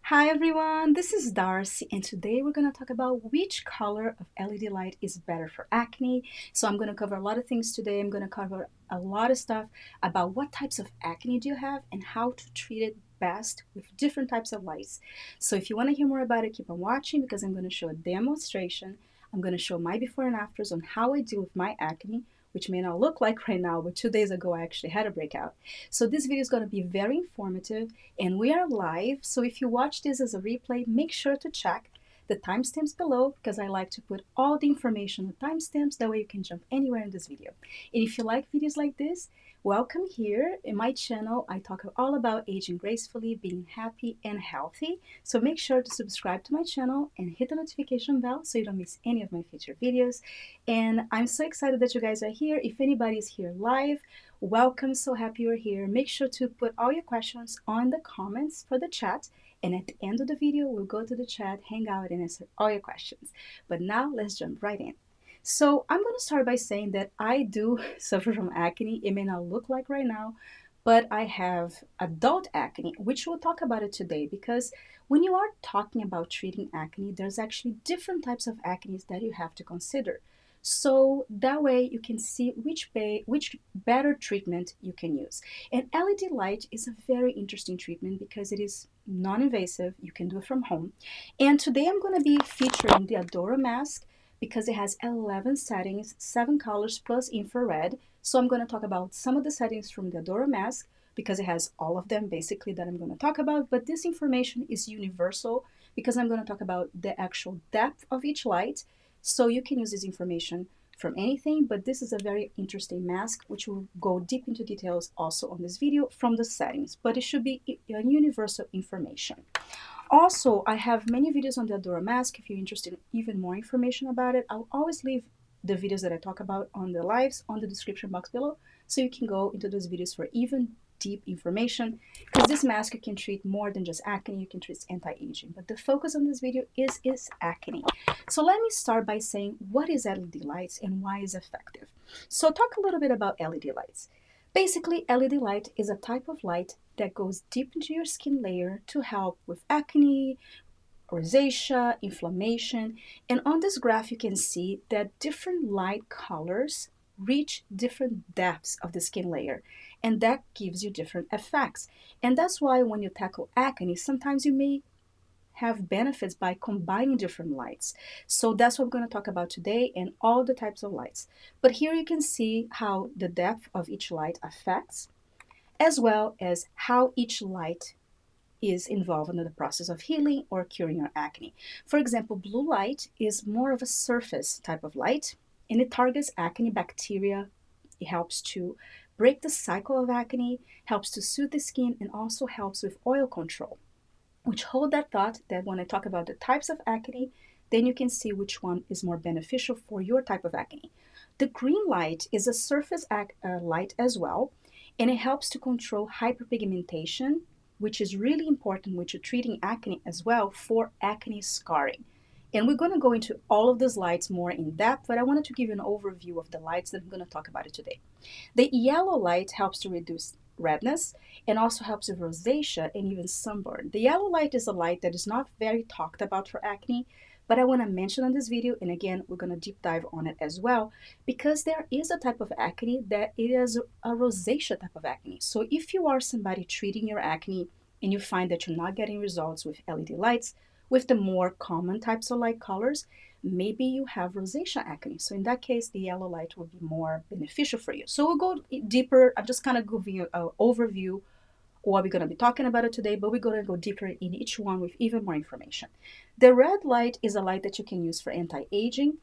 Hi everyone, this is Darcy, and today we're going to talk about which color of LED light is better for acne. So I'm going to cover a lot of things today. I'm going to cover a lot of stuff about what types of acne do you have and how to treat it best with different types of lights. So if you want to hear more about it, keep on watching because I'm going to show a demonstration. I'm going to show my before and afters on how I deal with my acne, which may not look like right now, but 2 days ago I actually had a breakout. So this video is going to be very informative and we are live. So if you watch this as a replay, make sure to check the timestamps below because I like to put all the information with timestamps. That way you can jump anywhere in this video. And if you like videos like this, welcome here. In my channel, I talk all about aging gracefully, being happy and healthy. So make sure to subscribe to my channel and hit the notification bell so you don't miss any of my future videos. And I'm so excited that you guys are here. If anybody is here live, welcome, so happy you're here. Make sure to put all your questions on the comments for the chat. And at the end of the video, we'll go to the chat, hang out, and answer all your questions. But now let's jump right in. So I'm going to start by saying that I do suffer from acne. It may not look like right now, but I have adult acne, which we'll talk about it today because when you are talking about treating acne, there's actually different types of acne that you have to consider. So that way you can see which better treatment you can use. And LED light is a very interesting treatment because it is non-invasive. You can do it from home. And today I'm going to be featuring the Aduro mask because it has 11 settings, 7 colors plus infrared. So I'm going to talk about some of the settings from the Aduro mask because it has all of them basically that I'm going to talk about. But this information is universal because I'm going to talk about the actual depth of each light. So you can use this information from anything, but this is a very interesting mask, which will go deep into details also on this video from the settings, but it should be a universal information. Also, I have many videos on the Adora mask. If you're interested in even more information about it, I'll always leave the videos that I talk about on the lives on the description box below, so you can go into those videos for even deep information, because this mask you can treat more than just acne. You can treat anti-aging, but the focus on this video is acne. So let me start by saying what is LED lights and why is effective. So talk a little bit about LED lights. Basically, LED light is a type of light that goes deep into your skin layer to help with acne, rosacea, inflammation. And on this graph, you can see that different light colors reach different depths of the skin layer, and that gives you different effects. And that's why when you tackle acne, sometimes you may have benefits by combining different lights. So that's what we're going to talk about today and all the types of lights. But here you can see how the depth of each light affects, as well as how each light is involved in the process of healing or curing your acne. For example, blue light is more of a surface type of light, and it targets acne bacteria. It helps to break the cycle of acne, helps to soothe the skin, and also helps with oil control. Which hold that thought that when I talk about the types of acne, then you can see which one is more beneficial for your type of acne. The green light is a surface light as well, and it helps to control hyperpigmentation, which is really important when you're treating acne as well for acne scarring. And we're going to go into all of these lights more in depth, but I wanted to give you an overview of the lights that I'm going to talk about it today. The yellow light helps to reduce redness and also helps with rosacea and even sunburn. The yellow light is a light that is not very talked about for acne, but I want to mention on this video, and again, we're going to deep dive on it as well, because there is a type of acne that it is a rosacea type of acne. So if you are somebody treating your acne and you find that you're not getting results with LED lights, with the more common types of light colors, maybe you have rosacea acne. So in that case, the yellow light will be more beneficial for you. So we'll go deeper. I'm just kind of giving you an overview of what we're going to be talking about it today, but we're going to go deeper in each one with even more information. The red light is a light that you can use for anti-aging,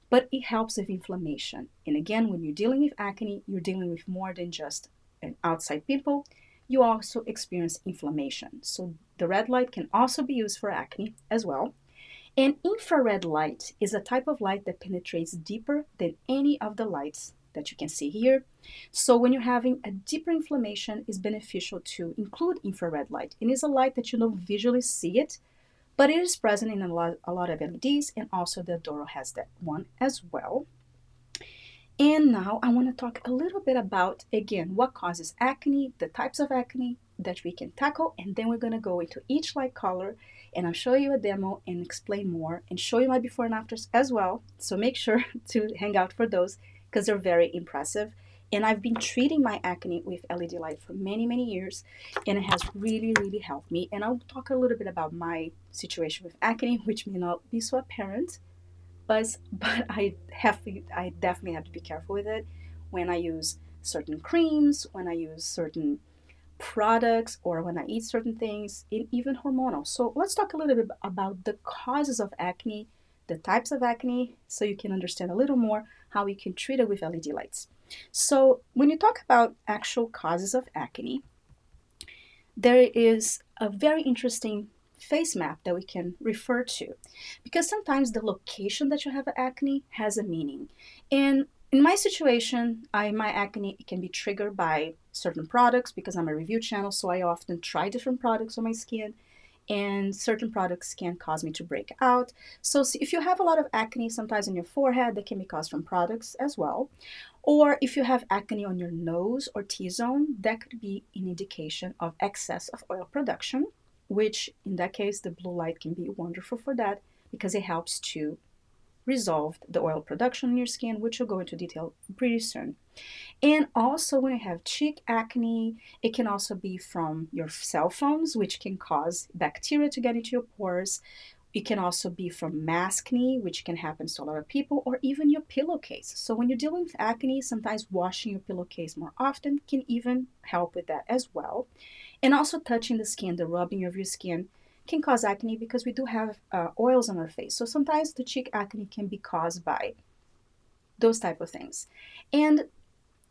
but it helps with inflammation. And again, when you're dealing with acne, you're dealing with more than just an outside pimple. You also experience inflammation. So the red light can also be used for acne as well. And infrared light is a type of light that penetrates deeper than any of the lights that you can see here. So when you're having a deeper inflammation, it's beneficial to include infrared light. It is a light that you don't visually see it, but it is present in a lot of LEDs, and also the Adoro has that one as well. And now I want to talk a little bit about, again, what causes acne, the types of acne, that we can tackle, and then we're going to go into each light color, and I'll show you a demo and explain more and show you my before and afters as well. So make sure to hang out for those because they're very impressive. And I've been treating my acne with LED light for many, many years, and it has really, really helped me. And I'll talk a little bit about my situation with acne, which may not be so apparent, but I definitely have to be careful with it when I use certain creams, when I use certain products, or when I eat certain things, and even hormonal. So let's talk a little bit about the causes of acne, the types of acne, so you can understand a little more how you can treat it with LED lights. So when you talk about actual causes of acne, there is a very interesting face map that we can refer to, because sometimes the location that you have acne has a meaning. And in my situation, my acne can be triggered by certain products because I'm a review channel, so I often try different products on my skin, and certain products can cause me to break out. So if you have a lot of acne sometimes on your forehead, that can be caused from products as well. Or if you have acne on your nose or T-zone, that could be an indication of excess of oil production, which in that case, the blue light can be wonderful for that because it helps to resolve the oil production in your skin, which will go into detail pretty soon. And also when you have cheek acne, it can also be from your cell phones, which can cause bacteria to get into your pores. It can also be from maskne, which can happen to a lot of people, or even your pillowcase. So when you're dealing with acne, sometimes washing your pillowcase more often can even help with that as well. And also touching the skin, the rubbing of your skin can cause acne because we do have oils on our face. So sometimes the cheek acne can be caused by those type of things. And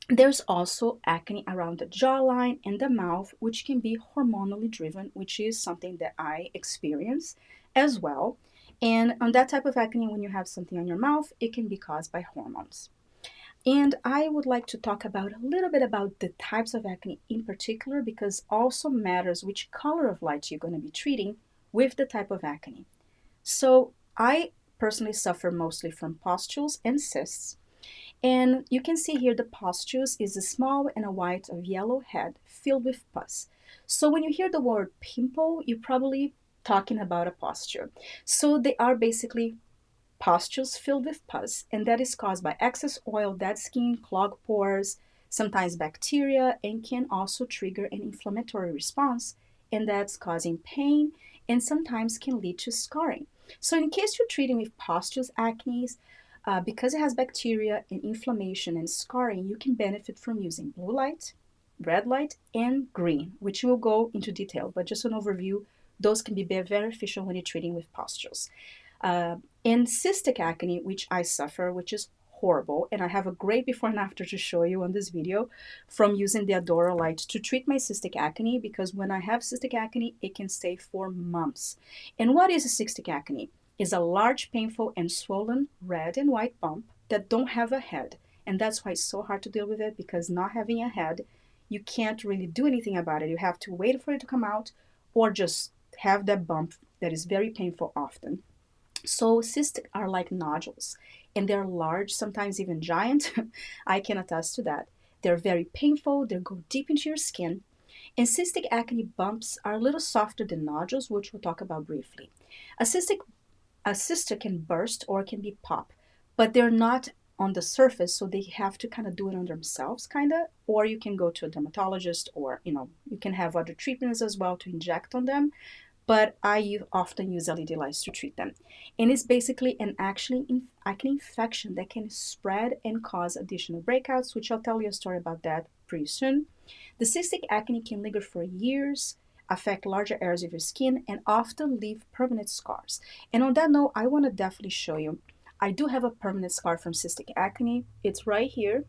there's also acne around the jawline and the mouth, which can be hormonally driven, which is something that I experience as well. And on that type of acne, when you have something on your mouth, it can be caused by hormones. And I would like to talk about a little bit about the types of acne in particular, because also matters which color of light you're going to be treating with the type of acne. So I personally suffer mostly from pustules and cysts, and you can see here the pustules is a small and a white of yellow head filled with pus. So when you hear the word pimple, you're probably talking about a pustule. So they are basically pustules filled with pus, and that is caused by excess oil, dead skin, clogged pores, sometimes bacteria, and can also trigger an inflammatory response, and that's causing pain and sometimes can lead to scarring. So in case you're treating with pustules acne, because it has bacteria and inflammation and scarring, you can benefit from using blue light, red light, and green, which we'll go into detail, but just an overview, those can be very beneficial when you're treating with pustules. Uh, and cystic acne, which I suffer, which is horrible, and I have a great before and after to show you on this video from using the Aduro light to treat my cystic acne, because when I have cystic acne, it can stay for months. And what is a cystic acne? Is a large, painful, and swollen red and white bump that don't have a head. And that's why it's so hard to deal with it, because not having a head, you can't really do anything about it. You have to wait for it to come out or just have that bump that is very painful often. So cysts are like nodules, and they're large, sometimes even giant. I can attest to that. They're very painful, they go deep into your skin. And cystic acne bumps are a little softer than nodules, which we'll talk about briefly. A cystic a cyst can burst or can be pop, but they're not on the surface, so they have to kind of do it on themselves, kind of. Or you can go to a dermatologist, or you can have other treatments as well to inject on them, but I often use LED lights to treat them. And it's basically an acne infection that can spread and cause additional breakouts, which I'll tell you a story about that pretty soon. The cystic acne can linger for years, affect larger areas of your skin, and often leave permanent scars. And on that note, I want to definitely show you. I do have a permanent scar from cystic acne. It's right here.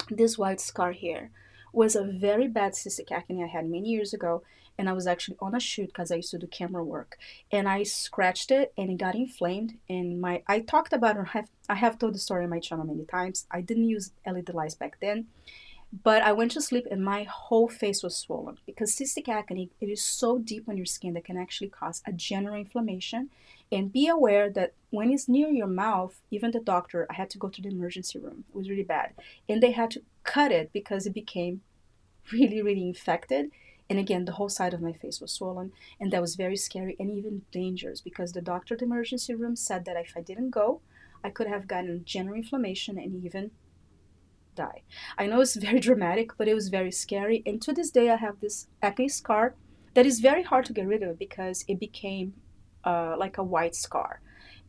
This white scar here was a very bad cystic acne I had many years ago, and I was actually on a shoot because I used to do camera work, and I scratched it and it got inflamed. And I talked about it. I have told the story on my channel many times. I didn't use LED lights back then, but I went to sleep and my whole face was swollen, because cystic acne, it is so deep on your skin that can actually cause a general inflammation. And be aware that when it's near your mouth, even the doctor, I had to go to the emergency room. It was really bad. And they had to cut it because it became really, really infected. And again, the whole side of my face was swollen, and that was very scary and even dangerous because the doctor at the emergency room said that if I didn't go, I could have gotten general inflammation and even die. I know it's very dramatic, but it was very scary. And to this day, I have this acne scar that is very hard to get rid of because it became like a white scar.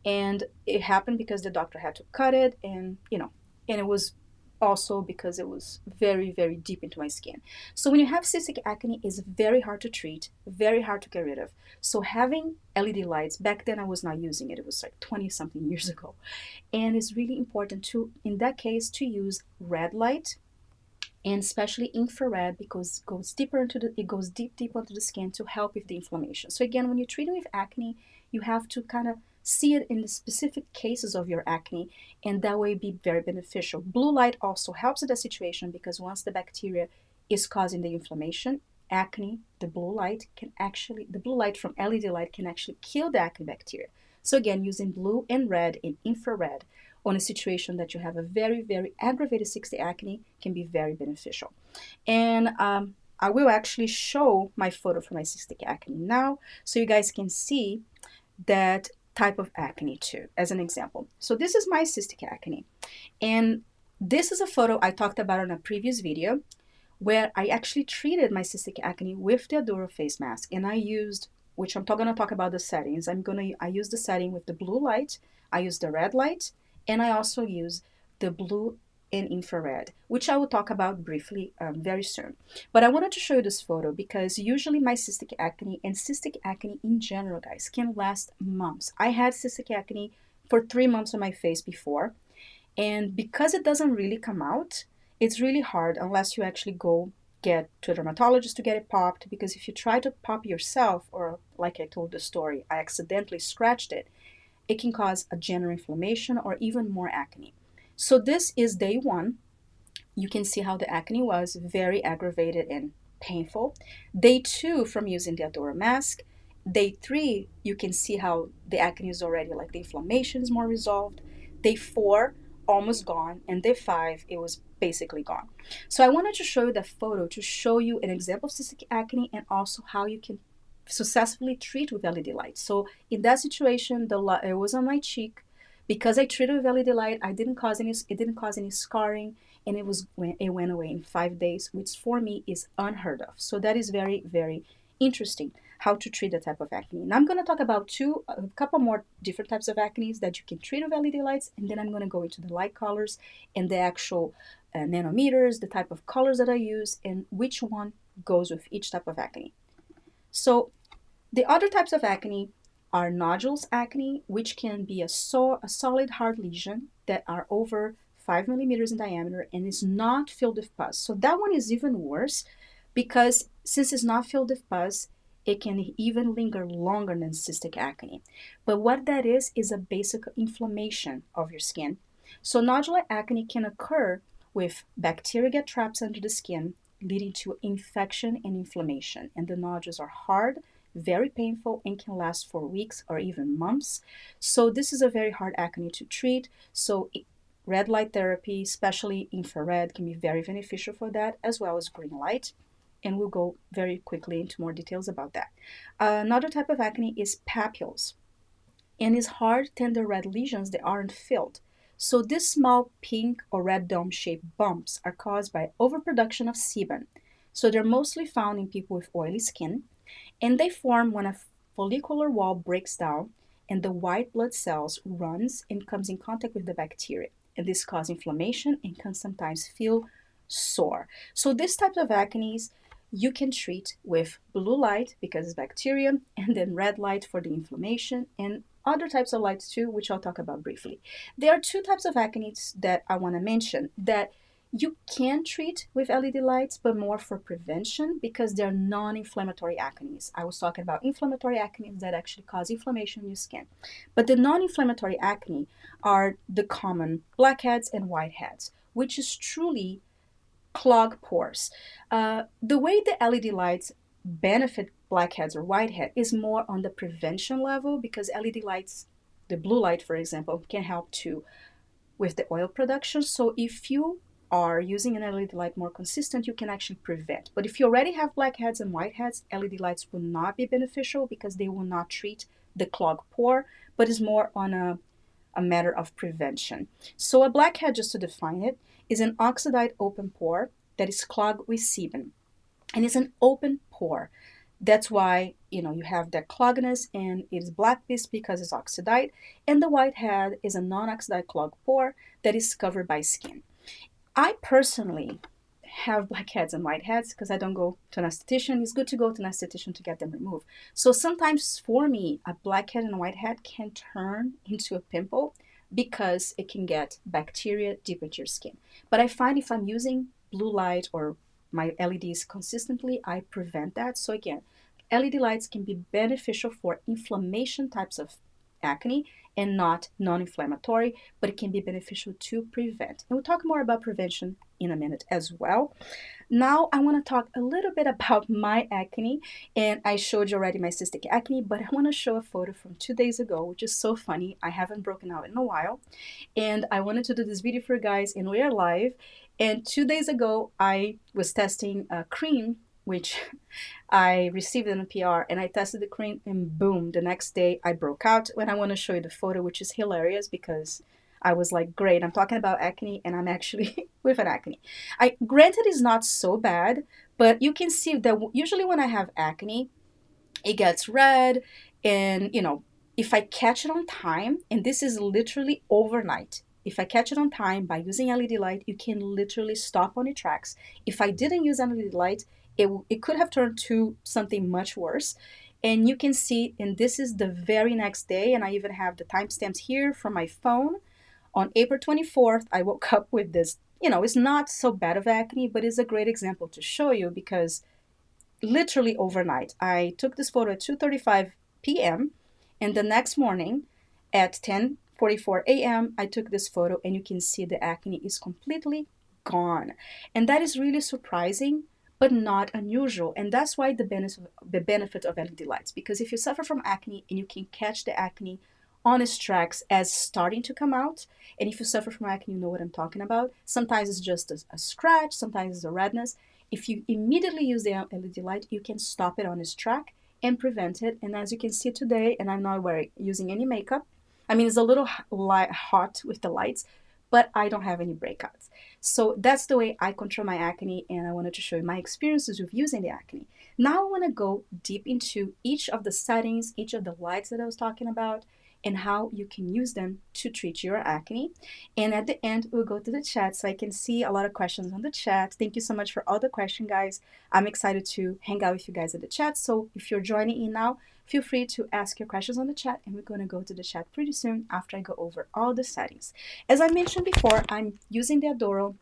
And it happened because the doctor had to cut it, and and it was also because it was very, very deep into my skin. So when you have cystic acne, it's very hard to treat, very hard to get rid of. So having LED lights, back then I was not using it. It was like 20 something years ago. And it's really important to, in that case, to use red light and especially infrared because it goes deep into the skin to help with the inflammation. So again, when you're treating with acne, you have to kind of see it in the specific cases of your acne, and that way be very beneficial. Blue light also helps in that situation because once the bacteria is causing the inflammation, acne, the blue light from LED light can actually kill the acne bacteria. So again, using blue and red and infrared on a situation that you have a very, very aggravated cystic acne can be very beneficial. And I will actually show my photo for my cystic acne now so you guys can see that type of acne too, as an example. So this is my cystic acne. And this is a photo I talked about in a previous video where I actually treated my cystic acne with the Aduro face mask. And I used, which I'm going to talk about the settings. I use the setting with the blue light, I use the red light, and I also use the blue and infrared, which I will talk about briefly very soon. But I wanted to show you this photo because usually my cystic acne and cystic acne in general, guys, can last months. I had cystic acne for 3 months on my face before, and because it doesn't really come out, it's really hard unless you actually go get to a dermatologist to get it popped, because if you try to pop yourself, or like I told the story, I accidentally scratched it, it can cause a general inflammation or even more acne. So this is day 1. You can see how the acne was very aggravated and painful. Day 2, from using the Aduro mask. Day 3, you can see how the acne is already, like, the inflammation is more resolved. Day 4, almost gone. And day 5, it was basically gone. So I wanted to show you that photo to show you an example of cystic acne and also how you can successfully treat with LED light. So in that situation, it was on my cheek. Because I treated with LED light, it didn't cause any scarring, and it went away in 5 days, which for me is unheard of. So that is very, very interesting how to treat that type of acne. And I'm going to talk about a couple more different types of acne that you can treat with LED lights, and then I'm going to go into the light colors and the actual nanometers, the type of colors that I use, and which one goes with each type of acne. So the other types of acne are nodules acne, which can be a solid hard lesion that are over 5 millimeters in diameter and is not filled with pus. So that one is even worse because since it's not filled with pus, it can even linger longer than cystic acne. But what that is a basic inflammation of your skin. So nodular acne can occur with bacteria get trapped under the skin, leading to infection and inflammation. And the nodules are hard, very painful, and can last for weeks or even months. So this is a very hard acne to treat. So red light therapy, especially infrared, can be very beneficial for that, as well as green light. And we'll go very quickly into more details about that. Another type of acne is papules, and is hard, tender red lesions that aren't filled. So these small pink or red dome-shaped bumps are caused by overproduction of sebum. So they're mostly found in people with oily skin, and they form when a follicular wall breaks down and the white blood cells runs and comes in contact with the bacteria. And this causes inflammation and can sometimes feel sore. So this type of acne you can treat with blue light because it's bacteria, and then red light for the inflammation, and other types of lights too, which I'll talk about briefly. There are 2 types of acne that I want to mention that you can treat with LED lights, but more for prevention because they're non-inflammatory acnes. I was talking about inflammatory acnes that actually cause inflammation in your skin. But the non-inflammatory acne are the common blackheads and whiteheads, which is truly clog pores. The way the LED lights benefit blackheads or whitehead is more on the prevention level because LED lights, the blue light, for example, can help too with the oil production. So if you are using an LED light more consistent, you can actually prevent. But if you already have blackheads and whiteheads, LED lights will not be beneficial because they will not treat the clogged pore, but is more on a matter of prevention. So a blackhead, just to define it, is an oxidized open pore that is clogged with sebum. And it's an open pore. That's why, you have that cloggedness, and it is black because it's oxidized. And the whitehead is a non-oxidized clogged pore that is covered by skin. I personally have blackheads and whiteheads because I don't go to an esthetician. It's good to go to an esthetician to get them removed. So sometimes for me, a blackhead and a whitehead can turn into a pimple because it can get bacteria deep into your skin. But I find if I'm using blue light or my LEDs consistently, I prevent that. So again, LED lights can be beneficial for inflammation types of acne and not non-inflammatory, but it can be beneficial to prevent. And we'll talk more about prevention in a minute as well. Now I want to talk a little bit about my acne, and I showed you already my cystic acne, but I want to show a photo from 2 days ago, which is so funny. I haven't broken out in a while, and I wanted to do this video for you guys, and we are live. And 2 days ago, I was testing a cream, which I received in a PR, and I tested the cream, and boom, the next day I broke out. When I want to show you the photo, which is hilarious because I was like, great, I'm talking about acne and I'm actually with an acne. Granted, it's not so bad, but you can see that usually when I have acne, it gets red, and if I catch it on time, and this is literally overnight, if I catch it on time by using LED light, you can literally stop on your tracks. If I didn't use LED light, it could have turned to something much worse. And you can see, and this is the very next day, and I even have the timestamps here from my phone. On April 24th, I woke up with this. It's not so bad of acne, but it's a great example to show you because literally overnight, I took this photo at 2:35 p.m. and the next morning at 10:44 a.m. I took this photo, and you can see the acne is completely gone. And that is really surprising, but not unusual. And that's why the benefit of LED lights, because if you suffer from acne and you can catch the acne on its tracks as starting to come out, and if you suffer from acne, you know what I'm talking about. Sometimes it's just a scratch, sometimes it's a redness. If you immediately use the LED light, you can stop it on its track and prevent it. And as you can see today, and I'm not using any makeup. I mean, it's a little hot with the lights, but I don't have any breakouts. So that's the way I control my acne, and I wanted to show you my experiences with using the acne. Now I want to go deep into each of the settings, each of the lights that I was talking about, and how you can use them to treat your acne. And at the end, we'll go to the chat so I can see a lot of questions on the chat. Thank you so much for all the questions, guys. I'm excited to hang out with you guys in the chat. So if you're joining in now, feel free to ask your questions on the chat, and we're going to go to the chat pretty soon after I go over all the settings. As I mentioned before, I'm using the Aduro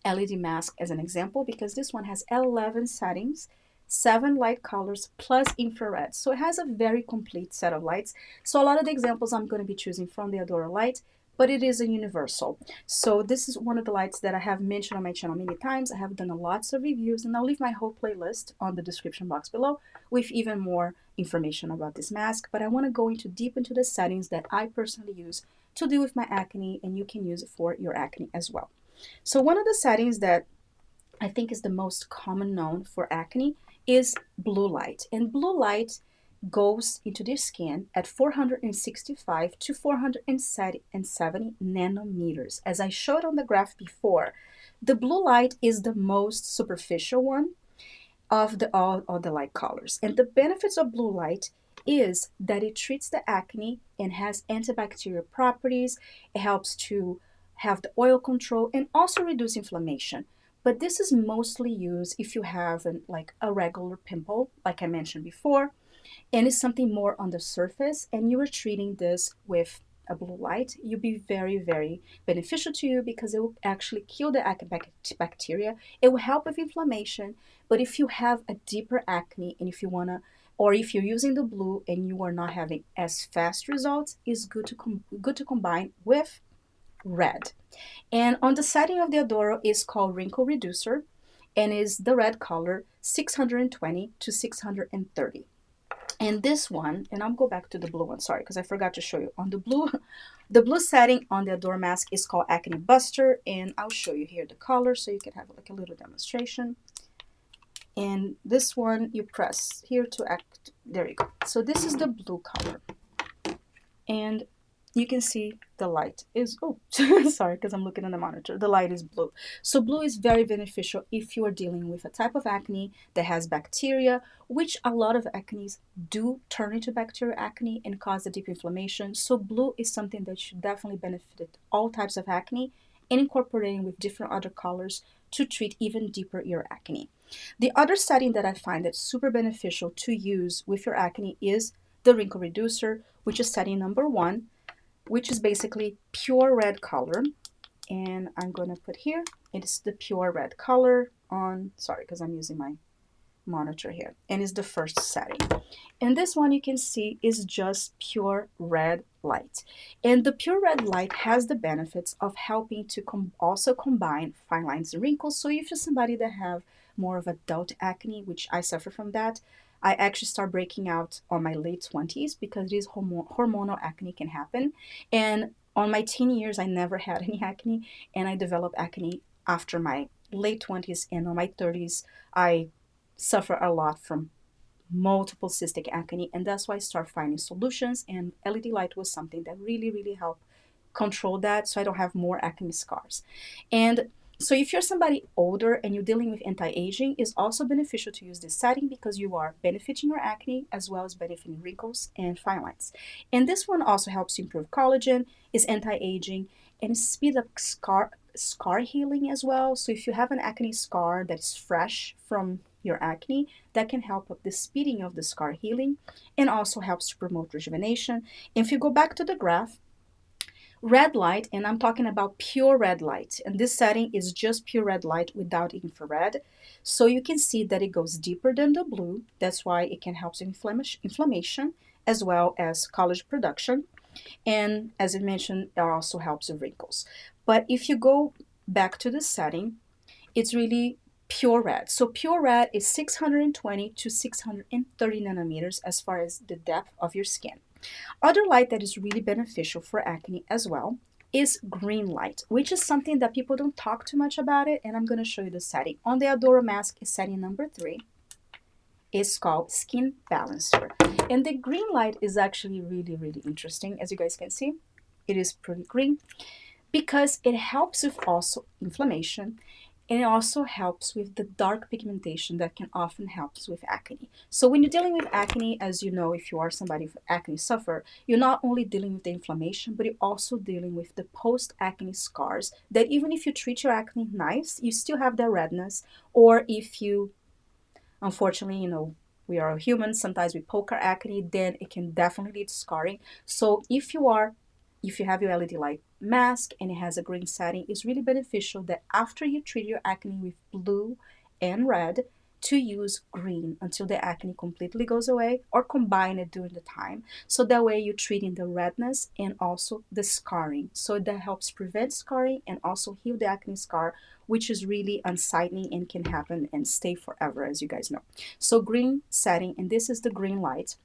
LED mask as an example because this one has 11 settings, 7 light colors plus infrared. So it has a very complete set of lights. So a lot of the examples I'm going to be choosing from the Aduro light, but it is a universal. So this is one of the lights that I have mentioned on my channel many times. I have done lots of reviews, and I'll leave my whole playlist on the description box below with even more information about this mask. But I want to go deep into the settings that I personally use to deal with my acne, and you can use it for your acne as well. So one of the settings that I think is the most common known for acne is blue light. And blue light goes into the skin at 465 to 470 nanometers. As I showed on the graph before, the blue light is the most superficial one of all the light colors. And the benefits of blue light is that it treats the acne and has antibacterial properties. It helps to have the oil control and also reduce inflammation. But this is mostly used if you have a regular pimple, like I mentioned before, and it's something more on the surface, and you are treating this with a blue light. You'll be very, very beneficial to you because it will actually kill the bacteria. It will help with inflammation. But if you have a deeper acne, and if you want to, or if you're using the blue and you are not having as fast results, it's good to combine with red. And on the setting of the Aduro is called Wrinkle Reducer, and is the red color 620 to 630. And this one, and I'll go back to the blue one, sorry, because I forgot to show you. On the blue, the blue setting on the Aduro mask is called Acne Buster, and I'll show you here the color so you can have like a little demonstration. And this one, you press here to act, there you go. So this is the blue color. And you can see the light is, oh, sorry, because I'm looking at the monitor. The light is blue. So blue is very beneficial if you are dealing with a type of acne that has bacteria, which a lot of acnes do turn into bacterial acne and cause a deep inflammation. So blue is something that should definitely benefit all types of acne and incorporating with different other colors to treat even deeper your acne. The other setting that I find that's super beneficial to use with your acne is the wrinkle reducer, which is setting number 1, which is basically pure red color. And I'm going to put here, it's the pure red color on, sorry, because I'm using my monitor here, and it's the first setting. And this one you can see is just pure red light. And the pure red light has the benefits of helping to also combine fine lines and wrinkles. So if you're somebody that have more of adult acne, which I suffer from that, I actually start breaking out on my late 20s because these hormonal acne can happen. And on my teen years, I never had any acne, and I developed acne after my late 20s, and on my 30s, I suffer a lot from multiple cystic acne, and that's why I start finding solutions, and LED light was something that really helped control that so I don't have more acne scars. And so if you're somebody older and you're dealing with anti-aging, it's also beneficial to use this setting because you are benefiting your acne as well as benefiting wrinkles and fine lines. And this one also helps improve collagen, is anti-aging, and speed up scar healing as well. So if you have an acne scar that is fresh from your acne, that can help with the speeding of the scar healing and also helps to promote rejuvenation. If you go back to the graph, red light, and I'm talking about pure red light, and this setting is just pure red light without infrared. So you can see that it goes deeper than the blue. That's why it can help inflammation as well as collagen production. And as I mentioned, it also helps with wrinkles. But if you go back to the setting, it's really pure red. So pure red is 620 to 630 nanometers as far as the depth of your skin. Other light that is really beneficial for acne as well is green light, which is something that people don't talk too much about it, and I'm going to show you the setting. On the Aduro mask is setting number 3. It's called Skin Balancer. And the green light is actually really interesting. As you guys can see, it is pretty green because it helps with also inflammation, and it also helps with the dark pigmentation that can often help with acne. So when you're dealing with acne, as you know, if you are somebody with acne suffer, you're not only dealing with the inflammation, but you're also dealing with the post-acne scars that even if you treat your acne nice, you still have the redness. Or if you, unfortunately, you know, we are humans, sometimes we poke our acne, then it can definitely lead to scarring. So if you have your LED light mask and it has a green setting, it's really beneficial that after you treat your acne with blue and red, to use green until the acne completely goes away, or combine it during the time. So that way you're treating the redness and also the scarring. So that helps prevent scarring and also heal the acne scar, which is really unsightly and can happen and stay forever, as you guys know. So green setting, and this is the green light.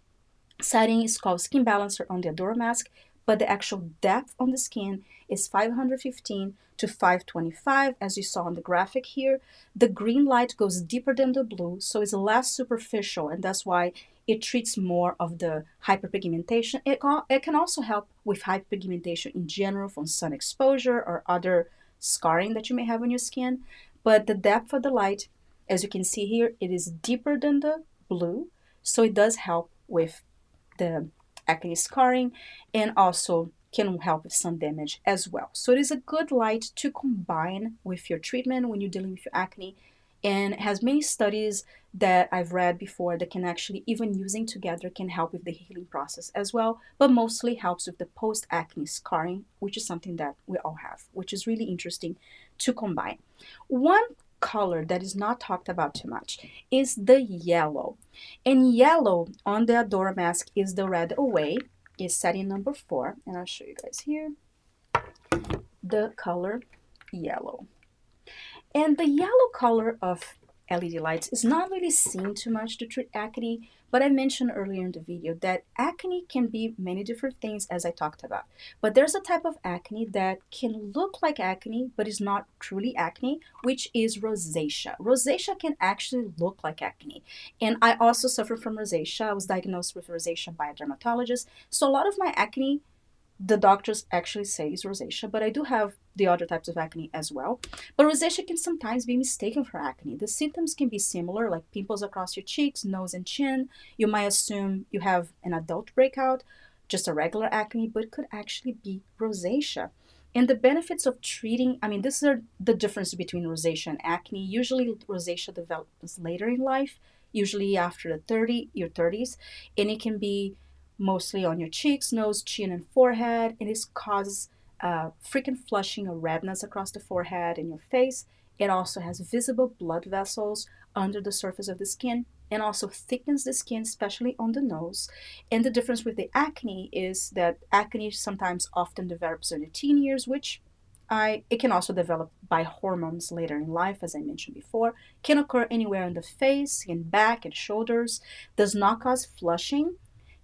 Setting is called Skin Balancer on the Aduro mask, but the actual depth on the skin is 515 to 525, as you saw on the graphic here. The green light goes deeper than the blue, so it's less superficial, and that's why it treats more of the hyperpigmentation. It can also help with hyperpigmentation in general from sun exposure or other scarring that you may have on your skin. But the depth of the light, as you can see here, it is deeper than the blue, so it does help with the acne scarring and also can help with sun damage as well. So it is a good light to combine with your treatment when you're dealing with your acne, and it has many studies that I've read before that can actually, even using together, can help with the healing process as well, but mostly helps with the post-acne scarring, which is something that we all have, which is really interesting to combine. One color that is not talked about too much is the yellow. And yellow on the Aduro mask is the red away, is setting number 4, and I'll show you guys here the color yellow. And the yellow color of LED lights is not really seen too much to treat acne, but I mentioned earlier in the video that acne can be many different things as I talked about. But there's a type of acne that can look like acne but is not truly acne, which is rosacea. Rosacea can actually look like acne. And I also suffer from rosacea. I was diagnosed with rosacea by a dermatologist. So a lot of my acne the doctors actually say is rosacea, but I do have the other types of acne as well. But rosacea can sometimes be mistaken for acne. The symptoms can be similar, like pimples across your cheeks, nose, and chin. You might assume you have an adult breakout, just a regular acne, but it could actually be rosacea. And the benefits of treating, I mean, this is the difference between rosacea and acne. Usually, rosacea develops later in life, usually after your 30s, and it can be mostly on your cheeks, nose, chin, and forehead. It is causes frequent flushing or redness across the forehead and your face. It also has visible blood vessels under the surface of the skin and also thickens the skin, especially on the nose. And the difference with the acne is that acne sometimes often develops in the teen years, which it can also develop by hormones later in life, as I mentioned before. Can occur anywhere on the face, in back, and shoulders. Does not cause flushing,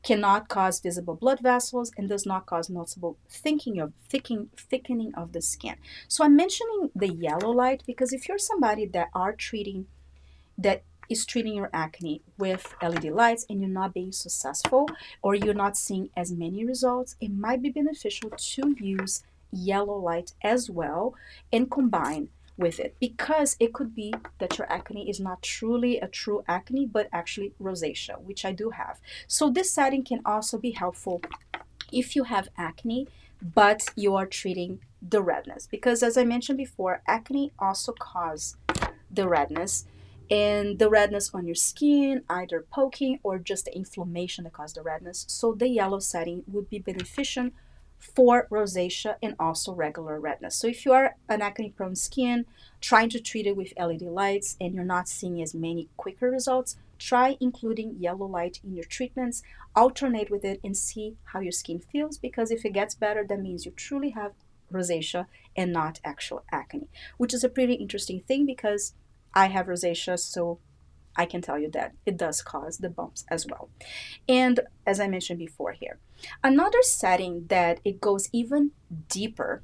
cannot cause visible blood vessels, and does not cause noticeable thickening of the skin. So I'm mentioning the yellow light because if you're somebody that is treating your acne with LED lights and you're not being successful or you're not seeing as many results, it might be beneficial to use yellow light as well and combine with it, because it could be that your acne is not truly a true acne but actually rosacea, which I do have. So this setting can also be helpful if you have acne but you are treating the redness, because as I mentioned before, acne also causes the redness, and the redness on your skin, either poking or just the inflammation that causes the redness. So the yellow setting would be beneficial for rosacea and also regular redness. So if you are an acne prone skin trying to treat it with LED lights and you're not seeing as many quicker results, try including yellow light in your treatments, alternate with it and see how your skin feels, because if it gets better, that means you truly have rosacea and not actual acne, which is a pretty interesting thing because I have rosacea, so I can tell you that it does cause the bumps as well. And as I mentioned before here, another setting that it goes even deeper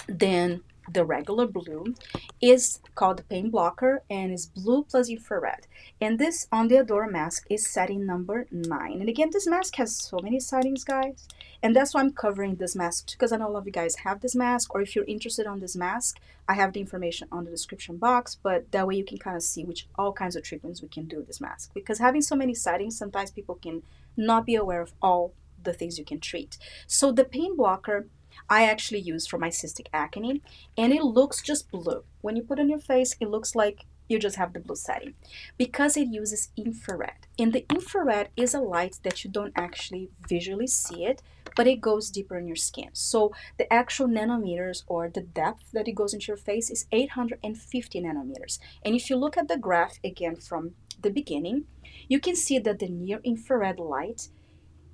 than the regular blue is called the pain blocker and is blue plus infrared. And this on the Aduro mask is setting number 9. And again, this mask has so many settings, guys. And that's why I'm covering this mask, because I know a lot of you guys have this mask, or if you're interested on this mask, I have the information on the description box, but that way you can kind of see which all kinds of treatments we can do with this mask. Because having so many settings, sometimes people can not be aware of all the things you can treat. So the pain blocker I actually use for my cystic acne, and it looks just blue. When you put it on your face, it looks like you just have the blue setting because it uses infrared. And the infrared is a light that you don't actually visually see it, but it goes deeper in your skin. So the actual nanometers or the depth that it goes into your face is 850 nanometers. And if you look at the graph again from the beginning, you can see that the near infrared light,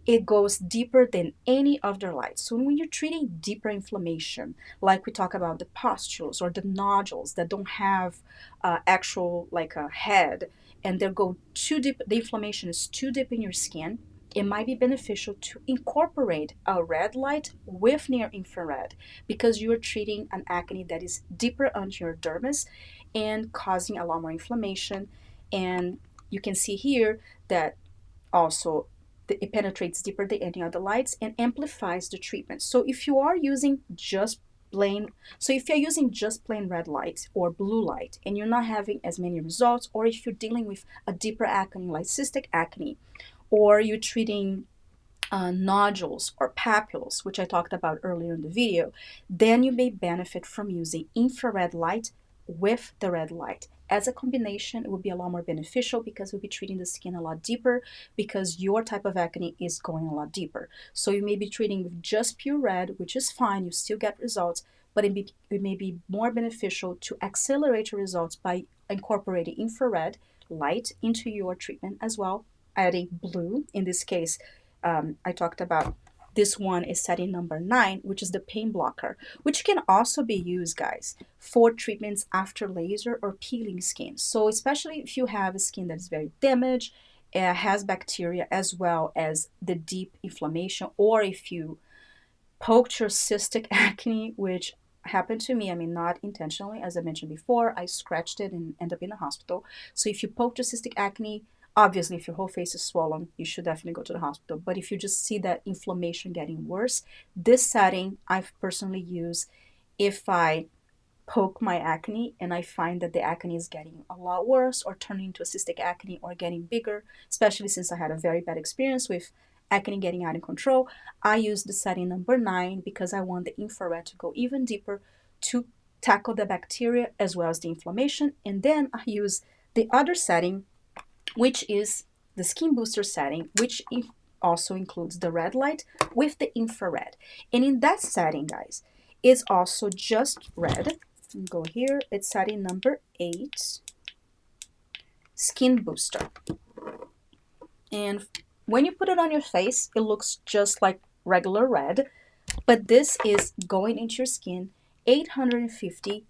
it goes deeper than any other light. So when you're treating deeper inflammation, like we talk about the pustules or the nodules that don't have actual like a head, and they go too deep, the inflammation is too deep in your skin, it might be beneficial to incorporate a red light with near infrared, because you are treating an acne that is deeper onto your dermis and causing a lot more inflammation. And you can see here that also it penetrates deeper than any other lights and amplifies the treatment. So if you are using just plain, so if you're using just plain red light or blue light and you're not having as many results, or if you're dealing with a deeper acne like cystic acne, or you're treating nodules or papules, which I talked about earlier in the video, then you may benefit from using infrared light with the red light. As a combination, it would be a lot more beneficial because we'll be treating the skin a lot deeper, because your type of acne is going a lot deeper. So you may be treating with just pure red, which is fine, you still get results, but it may be more beneficial to accelerate your results by incorporating infrared light into your treatment as well, adding blue. In this case, I talked about This one is setting number 9, which is the pain blocker, which can also be used, guys, for treatments after laser or peeling skin. So especially if you have a skin that is very damaged, has bacteria as well as the deep inflammation, or if you poked your cystic acne, which happened to me. I mean, not intentionally, as I mentioned before. I scratched it and ended up in the hospital. So if you poked your cystic acne, obviously, if your whole face is swollen, you should definitely go to the hospital. But if you just see that inflammation getting worse, this setting I've personally used if I poke my acne and I find that the acne is getting a lot worse or turning into a cystic acne or getting bigger, especially since I had a very bad experience with acne getting out of control. I use the setting number 9 because I want the infrared to go even deeper to tackle the bacteria as well as the inflammation. And then I use the other setting, which is the skin booster setting, which also includes the red light with the infrared. And in that setting, guys, it's also just red. Go here, it's setting number 8, skin booster. And when you put it on your face, it looks just like regular red, but this is going into your skin 850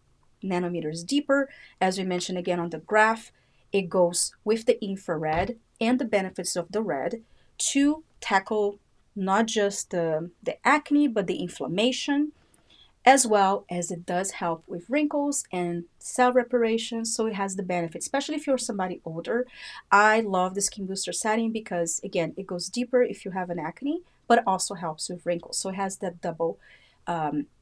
nanometers deeper. As we mentioned again on the graph, it goes with the infrared and the benefits of the red to tackle not just the acne, but the inflammation, as well as it does help with wrinkles and cell reparation. So it has the benefit, especially if you're somebody older. I love the skin booster setting because, again, it goes deeper if you have an acne, but it also helps with wrinkles. So it has that double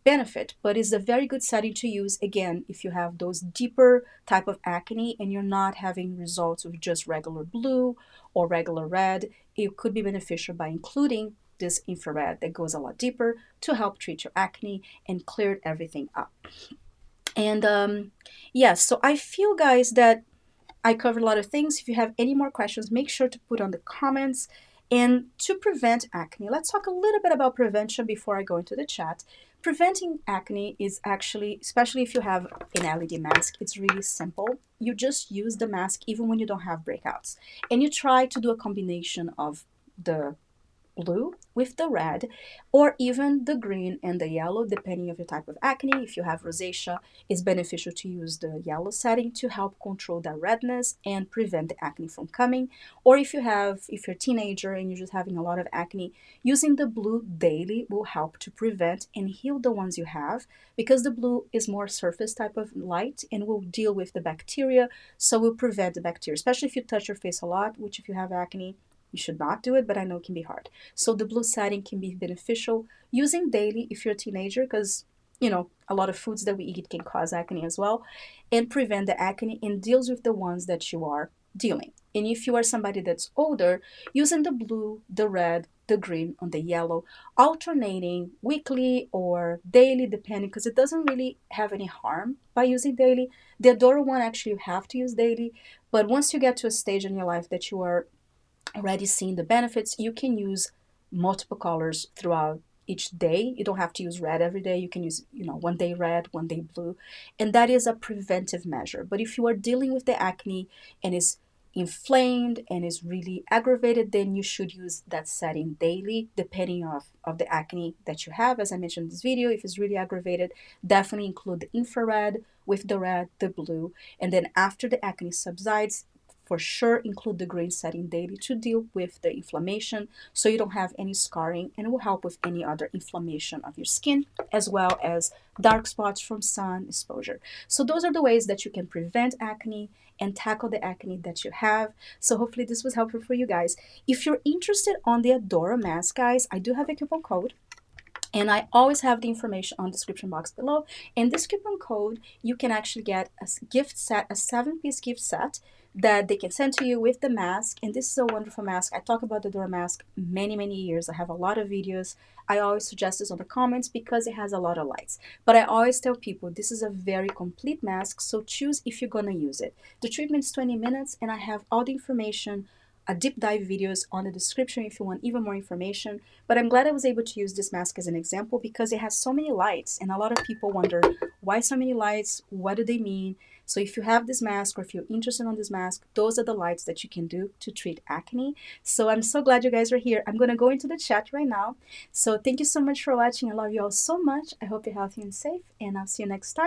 benefit, but it's a very good setting to use, again, if you have those deeper type of acne and you're not having results with just regular blue or regular red. It could be beneficial by including this infrared that goes a lot deeper to help treat your acne and clear everything up. And yes, so I feel, guys, that I covered a lot of things. If you have any more questions, make sure to put on the comments. And to prevent acne, let's talk a little bit about prevention before I go into the chat. Preventing acne is actually, especially if you have an LED mask, it's really simple. You just use the mask even when you don't have breakouts. And you try to do a combination of the blue with the red, or even the green and the yellow, depending on your type of acne. If you have rosacea, it's beneficial to use the yellow setting to help control that redness and prevent the acne from coming. Or if you're a teenager and you're just having a lot of acne, using the blue daily will help to prevent and heal the ones you have, because the blue is more surface type of light and will deal with the bacteria, so will prevent the bacteria, especially if you touch your face a lot, which if you have acne, you should not do it, but I know it can be hard. So the blue setting can be beneficial using daily if you're a teenager, because a lot of foods that we eat can cause acne as well, and prevent the acne and deals with the ones that you are dealing. And if you are somebody that's older, using the blue, the red, the green, and the yellow, alternating weekly or daily, depending, because it doesn't really have any harm by using daily. The Aduro one actually you have to use daily, but once you get to a stage in your life that you are already seeing the benefits, you can use multiple colors throughout each day. You don't have to use red every day. You can use, one day red, one day blue. And that is a preventive measure. But if you are dealing with the acne and is inflamed and is really aggravated, then you should use that setting daily, depending of the acne that you have. As I mentioned in this video, if it's really aggravated, definitely include the infrared with the red, the blue. And then after the acne subsides, for sure include the green setting daily to deal with the inflammation, so you don't have any scarring, and it will help with any other inflammation of your skin, as well as dark spots from sun exposure. So those are the ways that you can prevent acne and tackle the acne that you have. So hopefully this was helpful for you guys. If you're interested on the Aduro mask, guys, I do have a coupon code. And I always have the information on the description box below. And this coupon code, you can actually get a gift set, a 7-piece gift set that they can send to you with the mask. And this is a wonderful mask. I talk about the Aduro mask many years. I have a lot of videos. I always suggest this on the comments because it has a lot of lights. But I always tell people this is a very complete mask, so choose if you're going to use it. The treatment is 20 minutes, and I have all the information a deep dive videos on the description if you want even more information. But I'm glad I was able to use this mask as an example because it has so many lights, and a lot of people wonder why so many lights, what do they mean? So if you have this mask or if you're interested in this mask, those are the lights that you can do to treat acne. So I'm so glad you guys are here. I'm going to go into the chat right now. So thank you so much for watching. I love you all so much. I hope you're healthy and safe, and I'll see you next time.